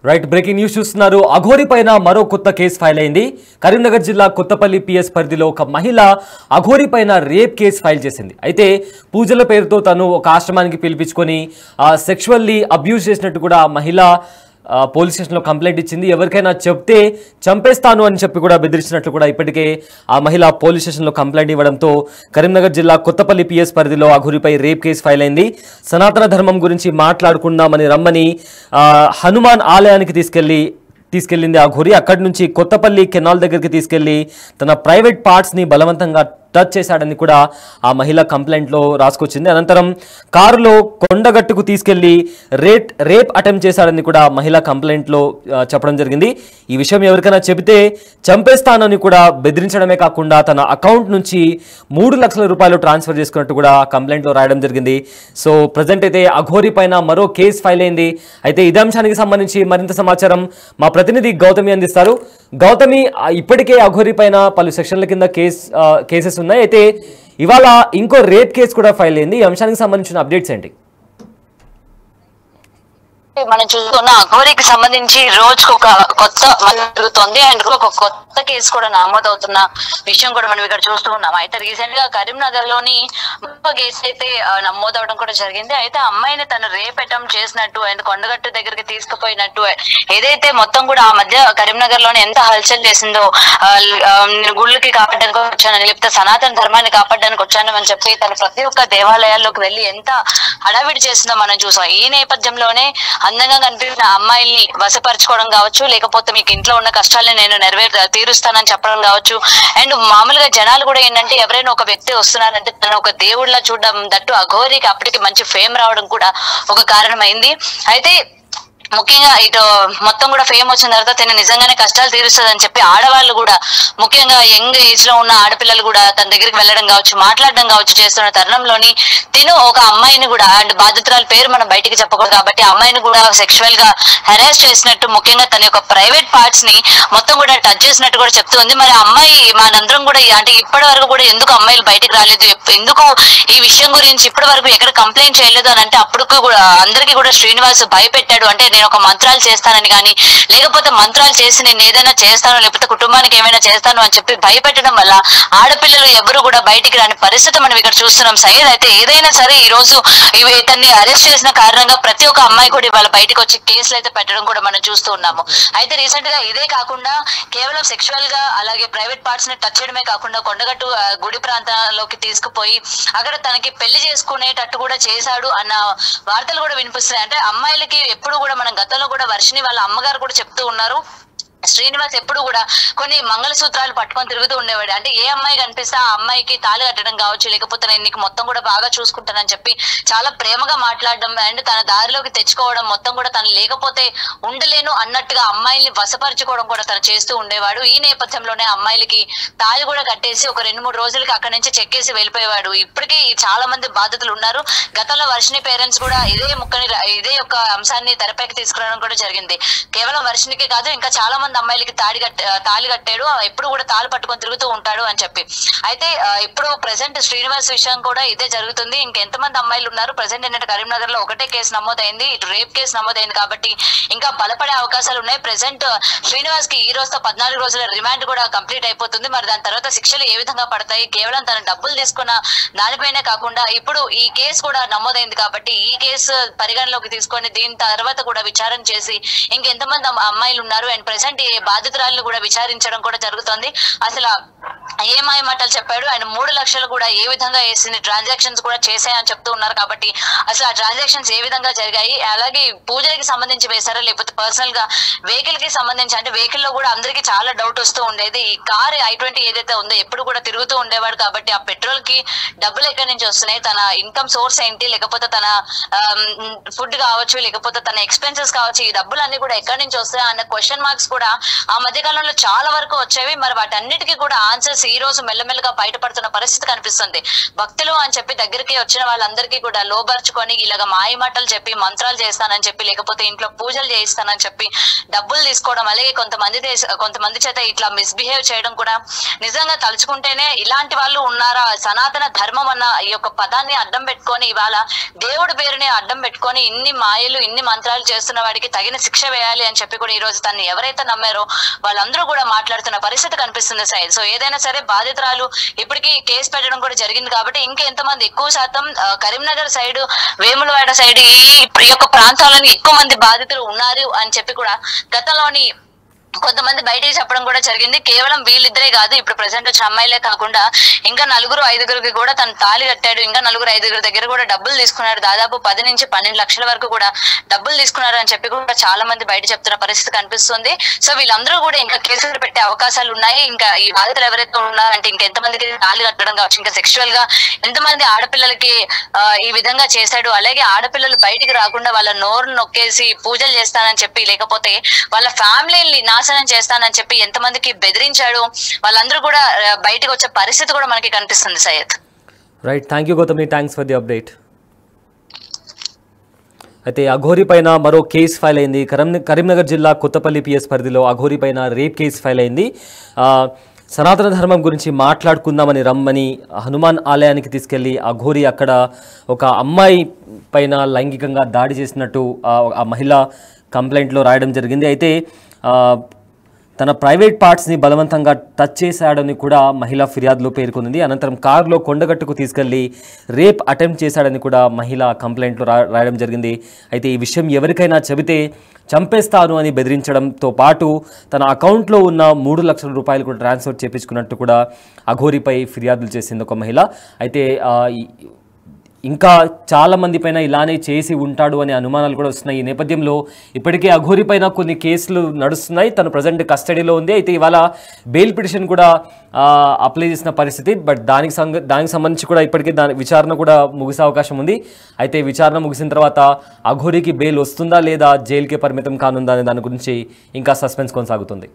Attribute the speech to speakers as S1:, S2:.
S1: Right breaking news చూస్తున్నారు. అఘోరి పైన మరో కొత్త కేసు ఫైల్ అయింది. కరీంనగర్ జిల్లా కొత్తపల్లి పిఎస్ పరిధిలో ఒక మహిళ అఘోరి పైన రేప్ కేసు ఫైల్ చేసింది. అయితే పూజల పేరుతో తను ఒక ఆశ్రమానికి పిలిపించుకొని సెక్షువల్లీ అబ్యూజ్ చేసినట్టు కూడా మహిళ పోలీస్ స్టేషన్లో కంప్లైంట్ ఇచ్చింది. ఎవరికైనా చెప్తే చంపేస్తాను అని చెప్పి కూడా బెదిరించినట్లు కూడా ఇప్పటికే ఆ మహిళ పోలీస్ స్టేషన్లో కంప్లైంట్ ఇవ్వడంతో కరీంనగర్ జిల్లా కొత్తపల్లి పిఎస్ పరిధిలో అఘోరిపై రేప్ కేసు ఫైల్ అయింది. సనాతన ధర్మం గురించి మాట్లాడుకుందామని రమ్మని హనుమాన్ ఆలయానికి తీసుకెళ్లింది అఘోరి. అక్కడి నుంచి కొత్తపల్లి కెనాల్ దగ్గరికి తీసుకెళ్లి తన ప్రైవేట్ పార్ట్స్ని బలవంతంగా టచ్ చేశాడని కూడా ఆ మహిళ కంప్లైంట్లో రాసుకొచ్చింది. అనంతరం కారులో కొండగట్టుకు తీసుకెళ్లి రేప్ అటెంప్ట్ చేశాడని కూడా మహిళ కంప్లైంట్లో చెప్పడం జరిగింది. ఈ విషయం ఎవరికైనా చెబితే చంపేస్తానని కూడా బెదిరించడమే కాకుండా తన అకౌంట్ నుంచి 3 లక్షల రూపాయలు ట్రాన్స్ఫర్ చేసుకున్నట్టు కూడా కంప్లైంట్లో రాయడం జరిగింది. సో ప్రజెంట్ అయితే అఘోరి పైన మరో కేసు ఫైల్ అయింది. అయితే ఇదే అంశానికి సంబంధించి మరింత సమాచారం మా ప్రతినిధి గౌతమి అందిస్తారు. గౌతమి, ఇప్పటికే అఘోరి పైన పలు సెక్షన్ల కింద కేసెస్ ఉన్నాయి. అయితే ఇవాళ ఇంకో రేప్ కేసు కూడా ఫైల్ అయింది. ఈ అంశానికి సంబంధించిన అప్డేట్స్ ఏంటి?
S2: మనం చూస్తున్న అఘోరికి సంబంధించి రోజుకు ఒక కొత్త జరుగుతుంది అండ్ ఒక కొత్త కేసు కూడా నమోదవుతున్న విషయం కూడా మనం ఇక్కడ చూస్తూ ఉన్నాం. అయితే రీసెంట్ గా కరీంనగర్ లోని కేసు అయితే నమోదవడం కూడా జరిగింది. అయితే అమ్మాయిని తను రేప్ అటెంప్ట్ చేసినట్టు అండ్ కొండగట్టు దగ్గరికి తీసుకుపోయినట్టు ఏదైతే మొత్తం కూడా ఆ మధ్య కరీంనగర్ లోని ఎంత హల్చల్ చేసిందో, నేను గుళ్ళకి కాపాడడానికి వచ్చానని, లేకపోతే సనాతన ధర్మాన్ని కాపాడడానికి వచ్చాను అని చెప్పి తను ప్రతి ఒక్క దేవాలయాల్లోకి వెళ్ళి ఎంత హడావిడి చేసిందో మనం చూసాం. ఈ నేపథ్యంలోనే అందంగా కనిపించిన అమ్మాయిల్ని వశపరచుకోవడం కావచ్చు, లేకపోతే మీకు ఇంట్లో ఉన్న కష్టాలని నేను తీరుస్తానని చెప్పడం కావచ్చు. అండ్ మామూలుగా జనాలు కూడా ఏంటంటే ఎవరైనా ఒక వ్యక్తి వస్తున్నారంటే తను ఒక దేవుడిలా చూడడం, దట్టు అఘోరికి అప్పటికి మంచి ఫేమ్ రావడం కూడా ఒక కారణమైంది. అయితే ముఖ్యంగా ఇటు మొత్తం కూడా ఫేమ్ వచ్చిన తర్వాత తను నిజంగానే కష్టాలు తీరుస్తుంది అని చెప్పి ఆడవాళ్ళు కూడా, ముఖ్యంగా యంగ్ ఏజ్ లో ఉన్న ఆడపిల్లలు కూడా తన దగ్గరికి వెళ్ళడం కావచ్చు, మాట్లాడడం కావచ్చు చేస్తున్న తరుణంలోని తిను ఒక అమ్మాయిని కూడా, అండ్ బాధితురాల పేరు మనం బయటికి చెప్పకూడదు కాబట్టి అమ్మాయిని కూడా సెక్షువల్ గా హెరాస్ చేసినట్టు, ముఖ్యంగా తన యొక్క ప్రైవేట్ పార్ట్స్ ని మొత్తం కూడా టచ్ చేసినట్టు కూడా చెప్తుంది. మరి అమ్మాయి మనందరం కూడా అంటే ఇప్పటి వరకు కూడా ఎందుకు అమ్మాయిలు బయటికి రాలేదు, ఎందుకు ఈ విషయం గురించి ఇప్పటి వరకు ఎక్కడ కంప్లైంట్ చేయలేదు అని అంటే అప్పుడు కూడా అందరికీ కూడా శ్రీనివాస్ భయపెట్టాడు. అంటే నేను ఒక మంత్రాలు చేస్తానని కానీ, లేకపోతే మంత్రాలు చేసి నేను ఏదైనా చేస్తాను, లేకపోతే కుటుంబానికి ఏమైనా చేస్తాను అని చెప్పి భయపెట్టడం వల్ల ఆడపిల్లలు ఎవరు కూడా బయటికి రాని పరిస్థితి మనం ఇక్కడ చూస్తున్నాం సయ్యద్. అయితే ఏదైనా సరే ఈ రోజు ఇతన్ని అరెస్ట్ చేసిన కారణంగా ప్రతి ఒక్క అమ్మాయి కూడా ఇవాళ బయటకు వచ్చి కేసులు అయితే పెట్టడం కూడా మనం చూస్తూ ఉన్నాము. అయితే రీసెంట్ గా ఇదే కాకుండా కేవలం సెక్షువల్ గా అలాగే ప్రైవేట్ పార్ట్స్ ని టచ్ చేయడమే కాకుండా కొండగట్టు గుడి ప్రాంతాల్లోకి తీసుకుపోయి అక్కడ తనకి పెళ్లి చేసుకునేటట్టు కూడా చేశాడు అన్న వార్తలు కూడా వినిపిస్తున్నాయి. అంటే అమ్మాయిలకి ఎప్పుడు కూడా మనం గతంలో కూడా వర్షిని వాళ్ళ అమ్మగారు కూడా చెప్తూ ఉన్నారు, శ్రీనివాస్ ఎప్పుడు కూడా కొన్ని మంగళసూత్రాలు పట్టుకొని తిరుగుతూ ఉండేవాడు. అంటే ఏ అమ్మాయి కనిపిస్తే ఆ అమ్మాయికి తాళి కట్టడం కావచ్చు, లేకపోతే నేను నీకు మొత్తం కూడా బాగా చూసుకుంటానని చెప్పి చాలా ప్రేమగా మాట్లాడడం అండ్ తన దారిలోకి తెచ్చుకోవడం, మొత్తం కూడా తను లేకపోతే ఉండలేను అన్నట్టుగా అమ్మాయిల్ని వశపరచుకోవడం కూడా తను చేస్తూ ఉండేవాడు. ఈ నేపథ్యంలోనే అమ్మాయిలకి తాళి కూడా కట్టేసి ఒక 2-3 రోజులకి అక్కడి నుంచి చెక్కేసి వెళ్ళిపోయేవాడు. ఇప్పటికీ చాలా మంది బాధితులు ఉన్నారు. గతంలో వర్షిని పేరెంట్స్ కూడా ఇదే యొక్క అంశాన్ని తెరపైకి తీసుకురావడం కూడా జరిగింది. కేవలం వర్షినికి కాదు, ఇంకా చాలా మంది అమ్మాయిలకి తాళి కట్టాడు, ఎప్పుడు కూడా తాళి పట్టుకొని తిరుగుతూ ఉంటాడు అని చెప్పి. అయితే ఇప్పుడు ప్రెసెంట్ శ్రీనివాస్ విషయం కూడా ఇదే జరుగుతుంది. ఇంకెంతమంది అమ్మాయిలు ఉన్నారు ప్రెసెంట్ ఏంటంటే కరీంనగర్ లో ఒకటే కేసు నమోదైంది, ఇటు రేప్ కేసు నమోదైంది కాబట్టి ఇంకా బలపడే అవకాశాలు ఉన్నాయి. ప్రెసెంట్ శ్రీనివాస్ కి ఈ రోజుతో 14 రోజుల రిమాండ్ కూడా కంప్లీట్ అయిపోతుంది. మరి దాని తర్వాత శిక్షలు ఏ విధంగా పడతాయి, కేవలం తన డబ్బులు తీసుకున్న దానిపైనే కాకుండా ఇప్పుడు ఈ కేసు కూడా నమోదైంది కాబట్టి ఈ కేసు పరిగణలోకి తీసుకొని దీని తర్వాత కూడా విచారణ చేసి ఇంకెంతమంది అమ్మాయిలు ఉన్నారు అండ్ ప్రెసెంట్ బాధితురాలను కూడా విచారించడం కూడా జరుగుతుంది. అసలు ఏ మాయమాటలు చెప్పాడు అండ్ 3 లక్షలు కూడా ఏ విధంగా వేసింది, ట్రాన్సాక్షన్స్ కూడా చేశాయని చెప్తూ ఉన్నారు కాబట్టి అసలు ఆ ట్రాన్సాక్షన్స్ ఏ విధంగా జరిగాయి, అలాగే పూజలకి సంబంధించి వేశారా లేకపోతే పర్సనల్ గా వెహికల్ కి సంబంధించి, అంటే వెహికల్ లో కూడా అందరికి చాలా డౌట్ వస్తూ ఉండేది. ఈ కార్ i20 ఏదైతే ఉందో ఎప్పుడు కూడా తిరుగుతూ ఉండేవాడు కాబట్టి ఆ పెట్రోల్ కి డబ్బులు ఎక్కడి నుంచి వస్తున్నాయి, తన ఇన్కమ్ సోర్స్ ఏంటి, లేకపోతే తన ఫుడ్ కావచ్చు, లేకపోతే తన ఎక్స్పెన్సెస్ కావచ్చు, ఈ డబ్బులు అన్ని కూడా ఎక్కడి నుంచి వస్తాయి అన్న క్వశ్చన్ మార్క్స్ కూడా కూడా ఆ మధ్య కాలంలో చాలా వరకు వచ్చేవి. మరి వాటన్నిటికీ కూడా ఆన్సర్స్ ఈ రోజు మెల్లమెల్లగా బయటపడుతున్న పరిస్థితి కనిపిస్తుంది. భక్తులు అని చెప్పి దగ్గరికి వచ్చిన వాళ్ళందరికీ కూడా లోబర్చుకొని ఇలాగ మాయ మాటలు చెప్పి మంత్రాలు చేస్తానని చెప్పి, లేకపోతే ఇంట్లో పూజలు చేయిస్తానని చెప్పి డబ్బులు తీసుకోవడం, అలాగే కొంతమంది చేత ఇట్లా మిస్బిహేవ్ చేయడం కూడా నిజంగా తలుచుకుంటేనే ఇలాంటి వాళ్ళు ఉన్నారా? సనాతన ధర్మం అన్న ఈ యొక్క పదాన్ని అడ్డం పెట్టుకొని, ఇవాళ దేవుడి పేరుని అడ్డం పెట్టుకొని ఇన్ని మాయలు ఇన్ని మంత్రాలు చేస్తున్న వాడికి తగిన శిక్ష వేయాలి అని చెప్పి కూడా ఈ రోజు తను ఎవరైతే నమ్మారో వాళ్ళందరూ కూడా మాట్లాడుతున్న పరిస్థితి కనిపిస్తుంది సార్. సో ఏదైనా సరే బాధితురాలు ఇప్పటికీ కేసు పెట్టడం కూడా జరిగింది కాబట్టి ఇంకా ఎంతమంది ఎక్కువ శాతం కరీంనగర్ సైడ్, వేములవాడ సైడ్ ఈ యొక్క ప్రాంతాలను ఎక్కువ మంది బాధితులు ఉన్నారు అని చెప్పి కూడా గతంలోని కొంతమంది బయటికి చెప్పడం కూడా జరిగింది. కేవలం వీళ్ళిద్దరే కాదు, ఇప్పుడు ప్రెసెంట్ వచ్చిన అమ్మాయిలే కాకుండా ఇంకా 4-5 కూడా తను తాళి కట్టాడు. ఇంకా 4-5 దగ్గర కూడా డబ్బులు తీసుకున్నారు. దాదాపు 10 నుంచి 12 లక్షల వరకు కూడా డబ్బులు తీసుకున్నారు అని చెప్పి కూడా చాలా మంది బయట చెప్తున్న పరిస్థితి కనిపిస్తుంది. సో వీళ్ళందరూ కూడా ఇంకా కేసులు పెట్టే అవకాశాలు ఉన్నాయి. ఇంకా ఈ బాధితులు ఎవరైతే ఉన్నారంటే ఇంకా ఎంతమందికి తాళి కట్టడం కావచ్చు, ఇంకా సెక్షువల్ గా ఎంతమంది ఆడపిల్లలకి ఈ విధంగా చేశాడు, అలాగే ఆడపిల్లలు బయటికి రాకుండా వాళ్ళ నోరు నొక్కేసి పూజలు చేస్తానని చెప్పి, లేకపోతే వాళ్ళ ఫ్యామిలీని నాశనం చేస్తానని చెప్పి ఎంతమందికి బెదిరించాడు, వాళ్ళందరూ కూడా బయటకు వచ్చే పరిస్థితి కూడా మనకి కనిపిస్తుంది Syed.
S1: Right, thank you Gautami, thanks for the update. అయితే అఘోరి పైన మరో కేసు ఫైల్ అయింది. కరీంనగర్ జిల్లా కొత్తపల్లి పిఎస్ పరిధిలో అఘోరి పైన రేప్ కేసు ఫైల్ అయింది. సనాతన ధర్మం గురించి మాట్లాడుకుందామని రమ్మని హనుమాన్ ఆలయానికి తీసుకెళ్లి అఘోరి అక్కడ ఒక అమ్మాయి పైన లైంగికంగా దాడి చేసినట్టు ఆ మహిళ కంప్లైంట్లో రాయడం జరిగింది. అయితే తన ప్రైవేట్ పార్ట్స్ని బలవంతంగా టచ్ చేశాడని కూడా మహిళ ఫిర్యాదులో పేర్కొంది. అనంతరం కారులో కొండగట్టుకు తీసుకెళ్లి రేప్ అటెంప్ట్ చేశాడని కూడా మహిళ కంప్లైంట్లో రాయడం జరిగింది. అయితే ఈ విషయం ఎవరికైనా చెబితే చంపేస్తాను అని బెదిరించడంతో పాటు తన అకౌంట్లో ఉన్న 3 లక్షల రూపాయలు కూడా ట్రాన్స్ఫర్ చేయించుకున్నట్టు కూడా అఘోరిపై ఫిర్యాదులు చేసింది ఒక మహిళ. అయితే ఇంకా చాలామంది పైన ఇలానే చేసి ఉంటాడు అనే అనుమానాలు కూడా వస్తున్నాయి. ఈ నేపథ్యంలో ఇప్పటికే అఘోరి పైన కొన్ని కేసులు నడుస్తున్నాయి. తను ప్రజెంట్ కస్టడీలో ఉంది. అయితే ఇవాళ బెయిల్ పిటిషన్ కూడా అప్లై చేసిన పరిస్థితి. బట్ దానికి సంబంధించి కూడా ఇప్పటికే విచారణ కూడా ముగిసే అవకాశం ఉంది. అయితే విచారణ ముగిసిన తర్వాత అఘోరికి బెయిల్ వస్తుందా లేదా జైలుకే పరిమితం కానుందా అనే దాని గురించి ఇంకా సస్పెన్స్ కొనసాగుతుంది.